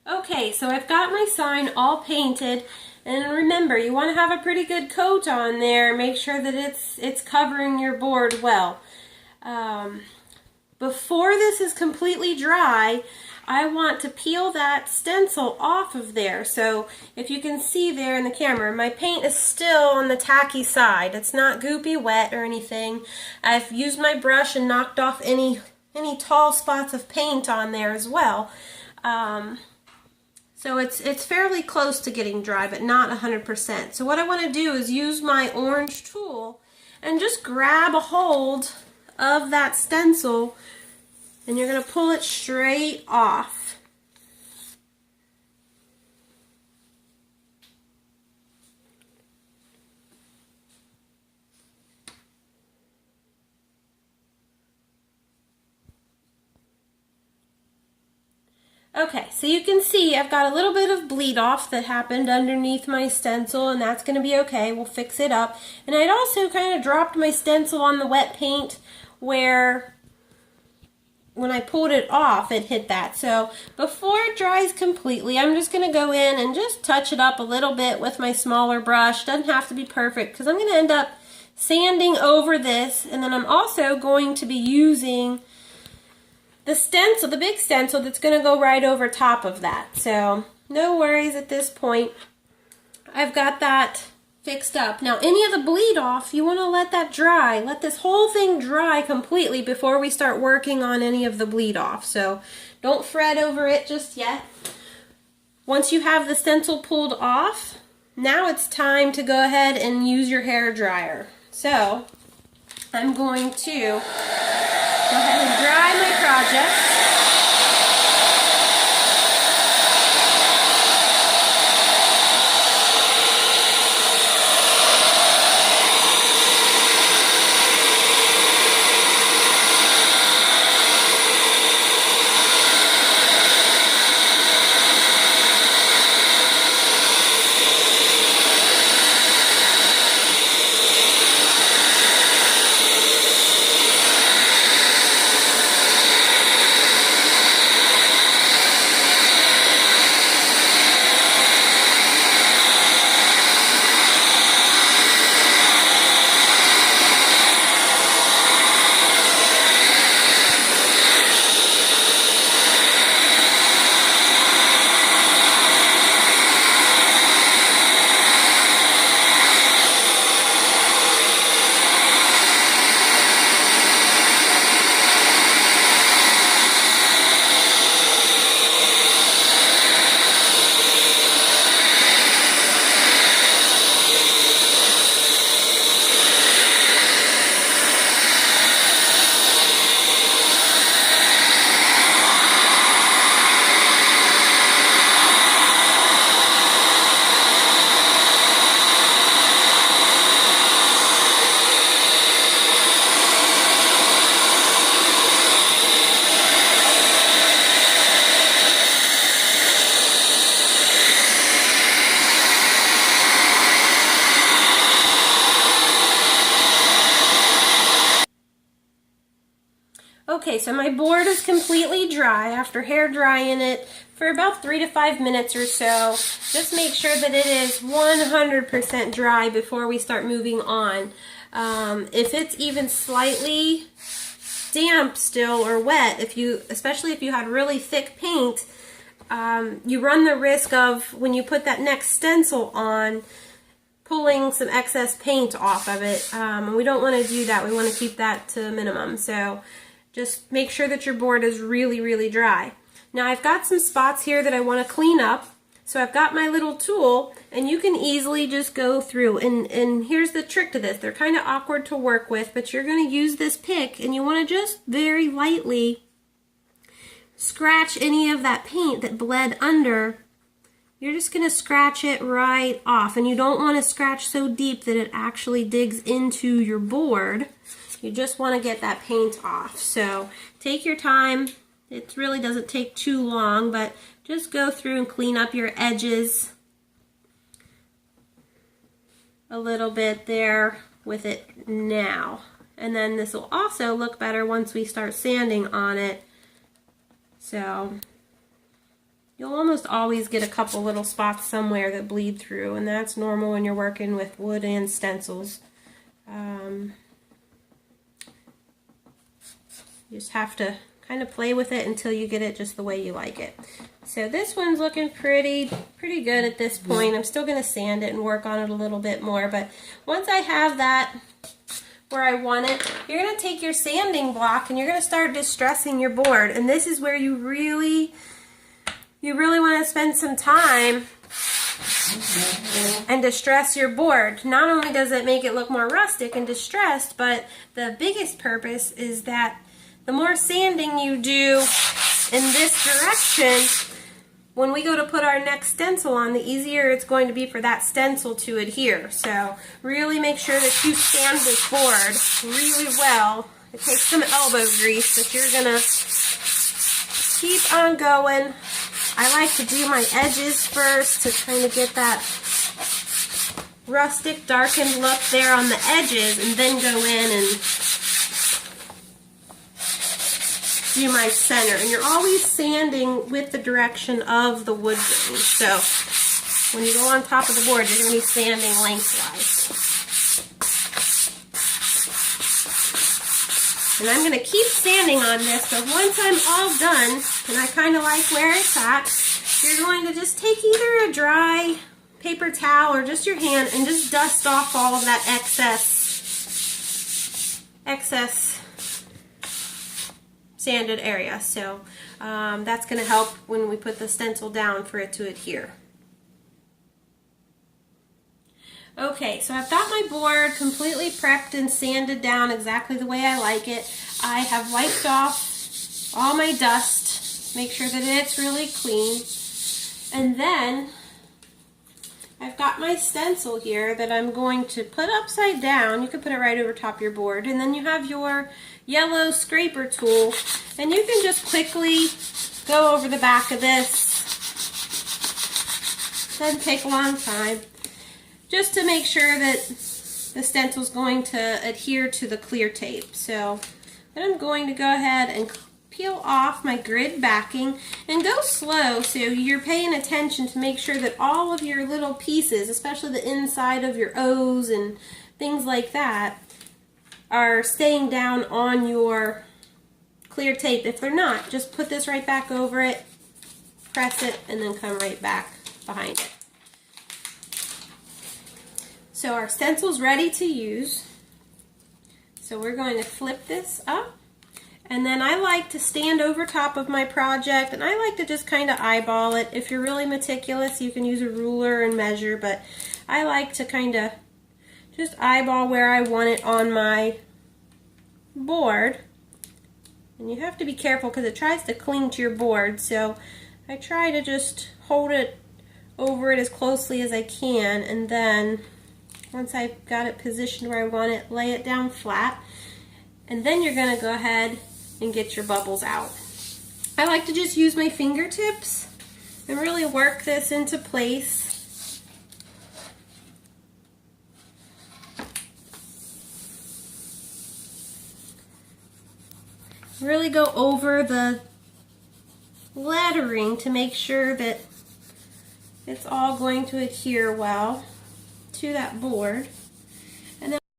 Okay, so I've got my sign all painted, and remember, you want to have a pretty good coat on there. Make sure that it's covering your board well. Before this is completely dry, I want to peel that stencil off of there. So if you can see there in the camera, my paint is still on the tacky side. It's not goopy wet or anything. I've used my brush and knocked off any tall spots of paint on there as well. So it's fairly close to getting dry, but not 100%. So what I want to do is use my orange tool and just grab a hold of that stencil, and you're going to pull it straight off. Okay, so you can see I've got a little bit of bleed off that happened underneath my stencil, and that's going to be okay. We'll fix it up. And I'd also kind of dropped my stencil on the wet paint where when I pulled it off, it hit that. So before it dries completely, I'm just going to go in and just touch it up a little bit with my smaller brush. Doesn't have to be perfect because I'm going to end up sanding over this, and then I'm also going to be using the stencil, the big stencil that's going to go right over top of that. So no worries at this point. I've got that fixed up. Now any of the bleed off, you want to let that dry. Let this whole thing dry completely before we start working on any of the bleed off. So don't fret over it just yet. Once you have the stencil pulled off, now it's time to go ahead and use your hair dryer. So I'm going to go ahead and dry my project. Okay, so my board is completely dry after hair drying it for about 3 to 5 minutes or so. Just make sure that it is 100% dry before we start moving on. If it's even slightly damp still or wet, especially if you had really thick paint, you run the risk of, when you put that next stencil on, pulling some excess paint off of it. And we don't want to do that. We want to keep that to a minimum. So just make sure that your board is really, really dry. Now I've got some spots here that I want to clean up. So I've got my little tool, and you can easily just go through. And here's the trick to this. They're kind of awkward to work with, but you're going to use this pick, and you want to just very lightly scratch any of that paint that bled under. You're just going to scratch it right off, and you don't want to scratch so deep that it actually digs into your board. You just want to get that paint off. So take your time. It really doesn't take too long, but just go through and clean up your edges a little bit there with it now. And then this will also look better once we start sanding on it. So you'll almost always get a couple little spots somewhere that bleed through, and that's normal when you're working with wood and stencils. You just have to kind of play with it until you get it just the way you like it. So this one's looking pretty good at this point. I'm still going to sand it and work on it a little bit more, but once I have that where I want it, you're going to take your sanding block and you're going to start distressing your board. And this is where you really want to spend some time and distress your board. Not only does it make it look more rustic and distressed, but the biggest purpose is that the more sanding you do in this direction, when we go to put our next stencil on, the easier it's going to be for that stencil to adhere. So really make sure that you sand this board really well. It takes some elbow grease, but you're gonna keep on going. I like to do my edges first to kind of get that rustic darkened look there on the edges, and then go in and do my center. And you're always sanding with the direction of the wood grain. So when you go on top of the board, you're going to be sanding lengthwise. And I'm going to keep sanding on this, but once I'm all done, and I kind of like where it's at, you're going to just take either a dry paper towel or just your hand and just dust off all of that excess sanded area. So that's going to help when we put the stencil down for it to adhere. Okay, so I've got my board completely prepped and sanded down exactly the way I like it. I have wiped off all my dust, make sure that it's really clean. And then I've got my stencil here that I'm going to put upside down. You can put it right over top of your board. And then you have your yellow scraper tool, and you can just quickly go over the back of this. Doesn't take a long time, just to make sure that the stencil is going to adhere to the clear tape. So then I'm going to go ahead and peel off my grid backing, and go slow so you're paying attention to make sure that all of your little pieces, especially the inside of your O's and things like that, are staying down on your clear tape. If they're not, just put this right back over it, press it, and then come right back behind it. So our stencil's ready to use. So we're going to flip this up, and then I like to stand over top of my project, and I like to just kind of eyeball it. If you're really meticulous, you can use a ruler and measure, but I like to kind of just eyeball where I want it on my board. And you have to be careful because it tries to cling to your board, so I try to just hold it over it as closely as I can, and then once I've got it positioned where I want it, lay it down flat, and then you're going to go ahead and get your bubbles out. I like to just use my fingertips and really work this into place. Really go over the lettering to make sure that it's all going to adhere well to that board.